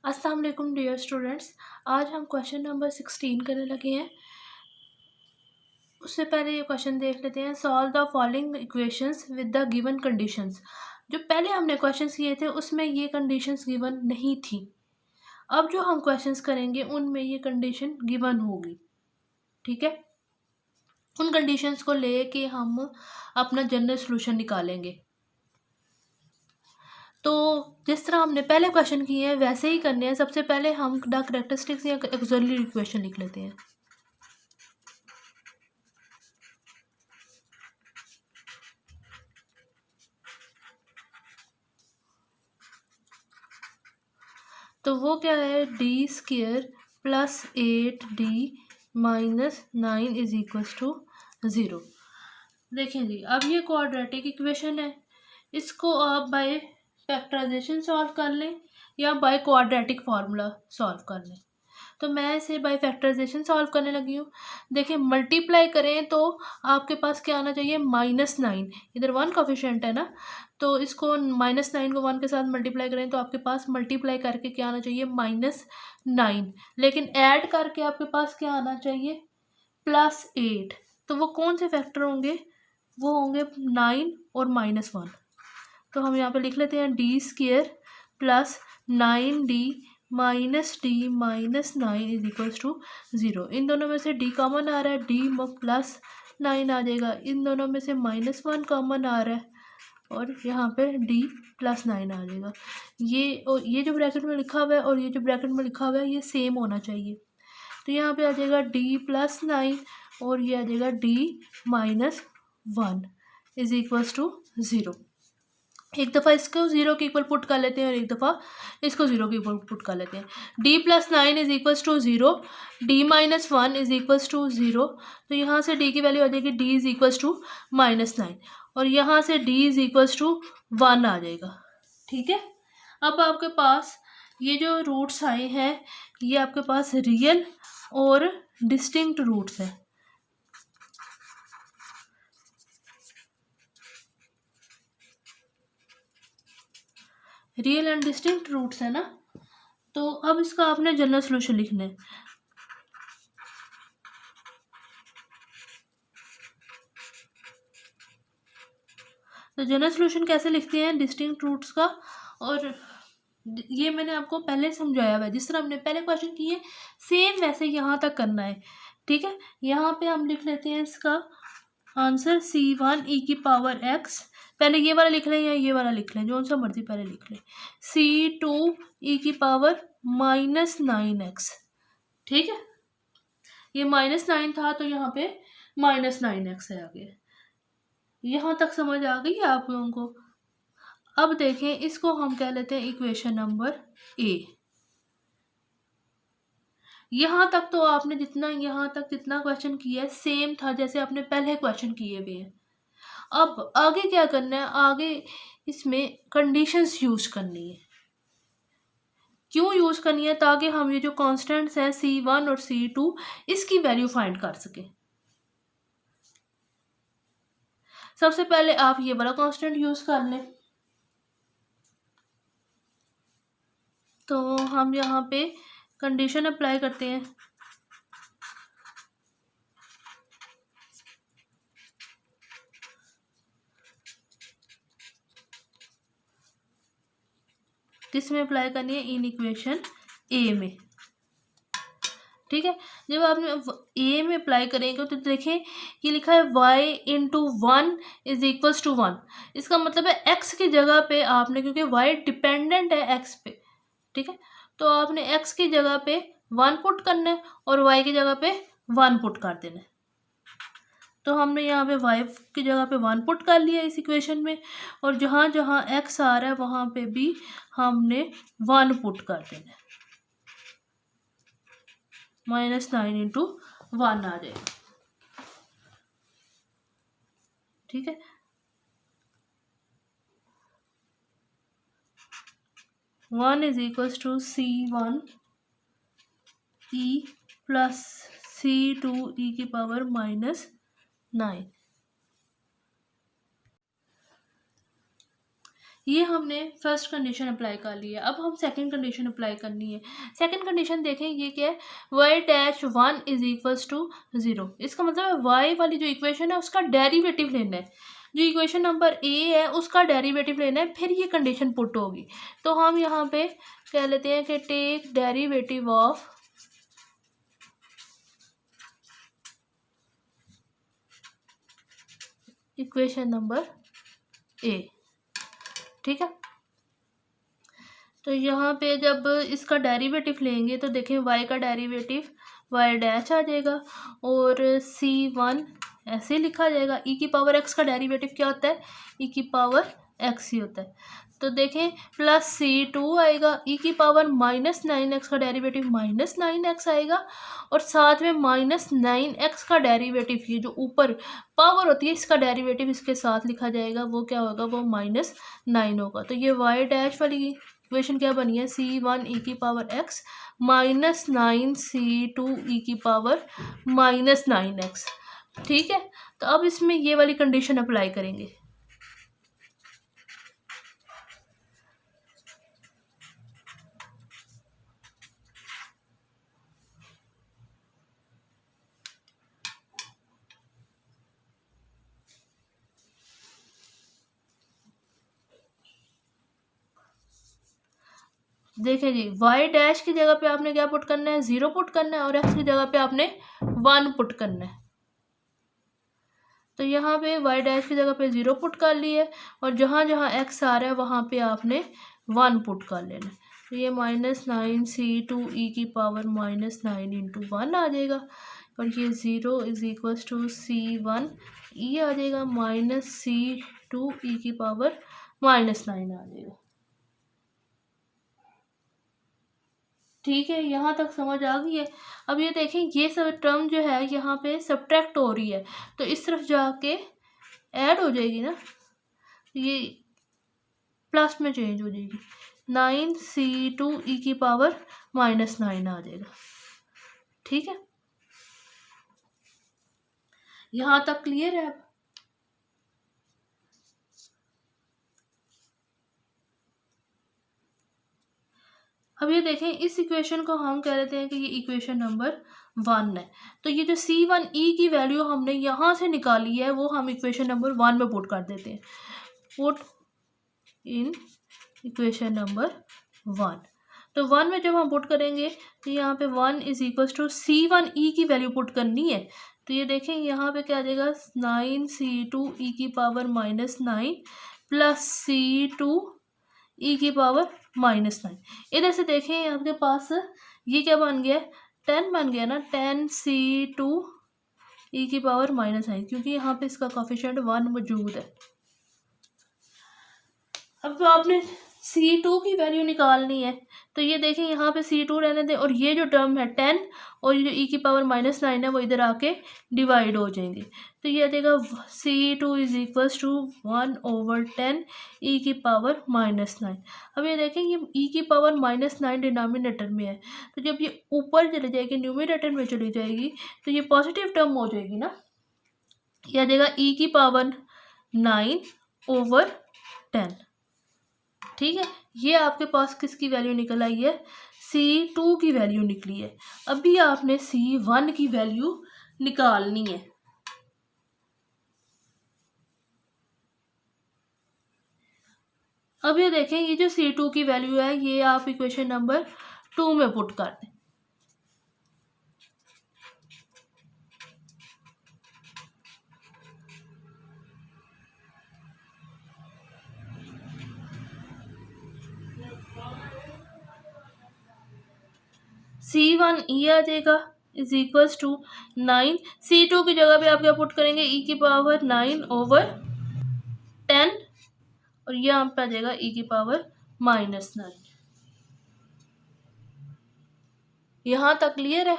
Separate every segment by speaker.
Speaker 1: अस्सलाम वालेकुम dear students. आज हम क्वेश्चन नंबर 16 करने लगे हैं। उससे पहले ये क्वेश्चन देख लेते हैं। Solve the following equations with the given conditions. जो पहले हमने क्वेश्चंस किए थे उसमें ये कंडीशंस गिवन नहीं थी। अब जो हम क्वेश्चंस करेंगे उनमें ये कंडीशन गिवन होगी। ठीक है, उन कंडीशंस को लेके हम अपना जनरल सॉल्यूशन निकालेंगे। तो जिस तरह हमने पहले क्वेश्चन किए हैं वैसे ही करने हैं। सबसे पहले हम द कैरेक्टरिस्टिक्स या ऑक्सिलरी इक्वेशन लिख लेते हैं। तो वो क्या है, D square plus 8d minus 9 is equals to 0। देखें जी, अब ये क्वाड्रेटिक इक्वेशन है। इसको आप बाय फैक्टराइजेशन सॉल्व कर लें या बाय क्वाड्रेटिक फार्मूला सॉल्व कर लें। तो मैं इसे बाय फैक्टराइजेशन सॉल्व करने लगी हूँ। देखिए, मल्टीप्लाई करें तो आपके पास क्या आना चाहिए, -9। इधर 1 कोफिशिएंट है ना, तो इसको -9 को 1 के साथ मल्टीप्लाई करें तो आपके पास मल्टीप्लाई करके क्या आना चाहिए, -9। लेकिन ऐड करके आपके पास क्या आना चाहिए, +8। तो वो कौन से फैक्टर होंगे, वो होंगे 9 और -1। तो हम यहाँ पे लिख लेते हैं D square plus 9d minus D minus 9 is equals to 0। इन दोनों में से d कॉमन आ रहा है, d प्लस 9 आ जाएगा। इन दोनों में से -1 कॉमन आ रहा है और यहाँ पे d प्लस 9 आ जाएगा। ये जो ब्रैकेट में लिखा हुआ है और ये जो ब्रैकेट में लिखा हुआ है ये सेम होना चाहिए। तो यहाँ पे आ जाएगा d प्लस 9 और ये आ जाएगा d minus 1 is equals to 0। एक दफ़ा इसको 0 के इक्वल पुट कर लेते हैं और एक दफ़ा इसको 0 के इक्वल पुट कर लेते हैं। d plus 9 is equals to 0, d minus 1 is equals to 0। तो यहाँ से d की वैल्यू आ जाएगी d इज इक्वल्स टू -9 और यहाँ से d इज इक्वल्स टू 1 आ जाएगा। ठीक है, अब आपके पास ये जो रूट्स आए हैं ये आपके पास रियल और डिस्टिंक्ट रूट्स हैं। रियल एंड डिस्टिंक्ट रूट्स है ना, तो अब इसका आपने जनरल सॉल्यूशन लिखना है। तो जनरल सॉल्यूशन कैसे लिखते हैं डिस्टिंक्ट रूट्स का, और ये मैंने आपको पहले समझाया हुआ है। जिस तरह हमने पहले क्वेश्चन किए सेम वैसे यहाँ तक करना है। ठीक है, यहाँ पे हम लिख लेते हैं इसका आंसर c1 e की पावर x। पहले ये वाला लिख लें या ये वाला लिख लें, जो सा मर्जी पहले लिख लें। c2 e की पावर -9x। ठीक है, ये -9 था तो यहाँ पे -9x है आगे। यहाँ तक समझ आ गई है आप लोगों को। अब देखें, इसको हम कह लेते हैं इक्वेशन नंबर ए। यहाँ तक तो आपने यहाँ तक जितना क्वेश्चन किया है सेम था जैसे आपने पहले क्वेश्चन किए हुए हैं। अब आगे क्या करना है, आगे इसमें कंडीशंस यूज करनी है। क्यों यूज करनी है, ताकि हम ये जो कांस्टेंट्स हैं c1 और c2 इसकी वैल्यू फाइंड कर सकें। सबसे पहले आप ये वाला कांस्टेंट यूज कर लें। तो हम यहाँ पे कंडीशन अप्लाई करते हैं। किस में अप्लाई करनी है, इन इक्वेशन ए में। ठीक है, जब आपने ए में अप्लाई करेंगे तो देखें ये लिखा है y into 1 is equals to 1। इसका मतलब है x की जगह पे आपने, क्योंकि y डिपेंडेंट है x पे, ठीक है, तो आपने x की जगह पे 1 पुट करना है और y की जगह पे 1 पुट कर देना है। तो हमने यहाँ पे y की जगह पे 1 पुट कर लिया इस इक्वेशन में, और जहाँ जहाँ x आ रहा है वहाँ पे भी हमने 1 पुट कर देना है। -9 इंटू 1 आ जाएगा। ठीक है, 1 is equals to c1 e plus c2 e की पावर -9। ये हमने फर्स्ट कंडीशन अप्लाई कर ली है। अब हम सेकंड कंडीशन अप्लाई करनी है। सेकंड कंडीशन देखें, ये क्या है, Y dash one is equals to zero. इसका मतलब है वाई वाली जो इक्वेशन है उसका डेरिवेटिव लेना है। जो इक्वेशन नंबर ए है उसका डेरिवेटिव लेना है, फिर ये कंडीशन पुट होगी। तो हम यहाँ पे कह लेते हैं कि take derivative of equation number A. ठीक है, तो यहाँ पे जब इसका डेरिवेटिव लेंगे तो देखें y का डेरिवेटिव y डैश आ जाएगा और c1 ऐसे लिखा जाएगा। e की पावर x का डेरिवेटिव क्या होता है, e की पावर x ही होता है। तो देखें प्लस c2 आएगा, e की पावर -9x का डेरिवेटिव -9x आएगा और साथ में -9x का डेरिवेटिव, ये जो ऊपर पावर होती है इसका डेरिवेटिव इसके साथ लिखा जाएगा, वो क्या होगा, वो -9 होगा। तो ये y डैश वाली इक्वेशन क्या बनी है, c1 e की पावर x -9 c2 e की पावर -9x। ठीक है, तो अब इसमें ये वाली कंडीशन अप्लाई करेंगे। देखिए जी, y डैश की जगह पे आपने क्या पुट करना है, 0 पुट करना है और x की जगह पे आपने 1 पुट करना है। तो यहाँ पे y डैश की जगह पे 0 पुट कर ली है और जहाँ जहाँ x आ रहा है वहाँ पे आपने 1 पुट कर लेना है। तो ये -9 c2 e की पावर -9 इंटू 1 आ जाएगा और ये 0 is equals to c1 e आ जाएगा -c2 e की पावर -9 आ जाएगा। ठीक है, यहाँ तक समझ आ गई है। अब ये देखें, ये सब टर्म जो है यहाँ पे सब्ट्रैक्ट हो रही है तो इस तरफ जाके ऐड हो जाएगी ना, ये प्लस में चेंज हो जाएगी, 9c2 e की पावर -9 आ जाएगा। ठीक है, यहाँ तक क्लियर है। अब ये देखें, इस इक्वेशन को हम कह लेते हैं कि ये इक्वेशन नंबर 1 है। तो ये जो c1e की वैल्यू हमने यहाँ से निकाली है वो हम इक्वेशन नंबर 1 में पुट कर देते हैं। Put in equation number 1। तो 1 में जब हम पुट करेंगे तो यहाँ पे 1 इज इक्वल टू c1e की वैल्यू पुट करनी है। तो ये देखें यहाँ पे क्या आ जाएगा, 9c2 e की पावर -9 प्लस c2 e की पावर -9। इधर से देखें आपके पास ये क्या बन गया, 10 बन गया ना, 10c2 e की पावर -9, क्योंकि यहाँ पे इसका कोफिशिएंट 1 मौजूद है। अब तो आपने c2 की वैल्यू निकालनी है। तो ये देखें यहाँ पे c2 रहने दें और ये जो टर्म है 10 और ये जो e की पावर -9 है वो इधर आके डिवाइड हो जाएंगे। तो ये आ जाएगा c2 is equals to 1/10 e की पावर -9। अब ये देखें, ये e की पावर -9 डिनोमिनेटर में है, तो जब ये ऊपर चली जाएगी न्यूमरेटर में चली जाएगी तो ये पॉजिटिव टर्म हो जाएगी ना। ये आ जाएगा e की पावर 9/10। ठीक है, ये आपके पास किसकी वैल्यू निकल आई है, c2 की वैल्यू निकली है। अभी आपने c1 की वैल्यू निकालनी है। अब ये देखें, ये जो c2 की वैल्यू है ये आप इक्वेशन नंबर 2 में पुट कर दें। c1e आ जाएगा इज इक्वल्स टू 9। c2 की जगह पे आप क्या पुट करेंगे, e की पावर 9/10 और ये यहाँ पे आ जाएगा e की पावर -9। यहाँ तक क्लियर है।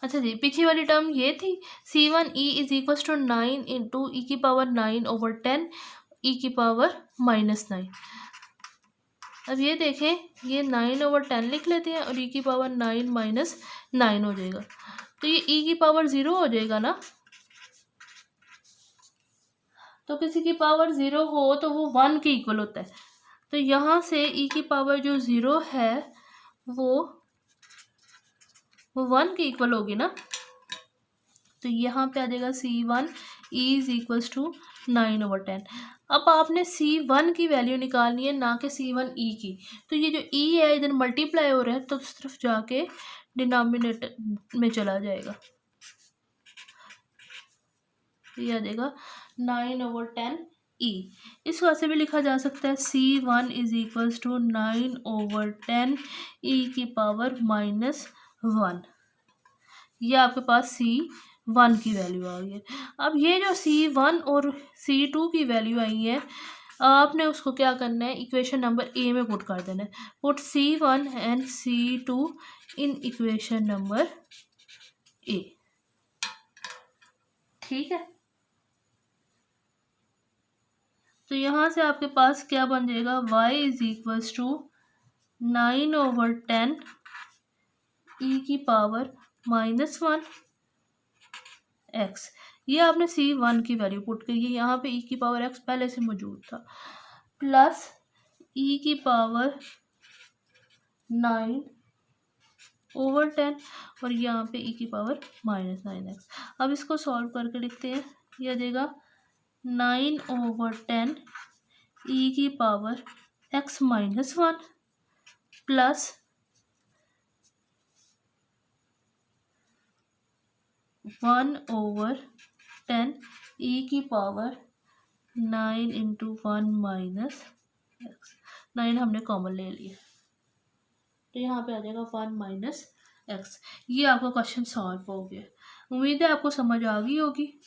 Speaker 1: अच्छा जी, पीछे वाली टर्म ये थी c1e is equals to 9 into e की पावर 9/10 ई की पावर -9। अब ये देखें, ये 9/10 लिख लेते हैं और ई की पावर 9 माइनस 9 हो जाएगा, तो ये ई की पावर 0 हो जाएगा ना। तो किसी की पावर 0 हो तो वो 1 के इक्वल होता है, तो यहाँ से ई की पावर जो 0 है वो 1 के इक्वल होगी ना। तो यहाँ पे आ जाएगा C1 इज इक्वल्स टू 9/10। अब आपने C1 की वैल्यू निकालनी है, ना कि C1 ई की। तो ये जो ई है इधर मल्टीप्लाई हो रहा है तो उस तरफ जाके डिनोमिनेटर में चला जाएगा, ये आ जाएगा 9/10 ई। इस वजह से भी लिखा जा सकता है C1 इज इक्वल्स टू 9/10 ई की पावर -1। ये आपके पास C1 की वैल्यू आ गई है। अब ये जो C1 और C2 की वैल्यू आई है, आपने उसको क्या करना है, इक्वेशन नंबर ए में पुट कर देना है। Put C1 and C2 in equation number A, ठीक है। तो यहाँ से आपके पास क्या बन जाएगा, y इज इक्वल्स टू 9/10 ई की पावर -1 x। ये आपने C1 की वैल्यू पुट की, यहाँ पे e की पावर x पहले से मौजूद था, प्लस e की पावर 9/10 और यहाँ पे e की पावर -9x। अब इसको सॉल्व करके लिखते हैं, ये आ जाएगा 9/10 ई की पावर x -1 प्लस 1/10 ई की पावर 9 इंटू 1 माइनस एक्स। 9 हमने कॉमन ले लिया, तो यहाँ पे आ जाएगा 1 माइनस एक्स। ये आपका क्वेश्चन सॉल्व हो गया। उम्मीद है आपको समझ आ गई होगी।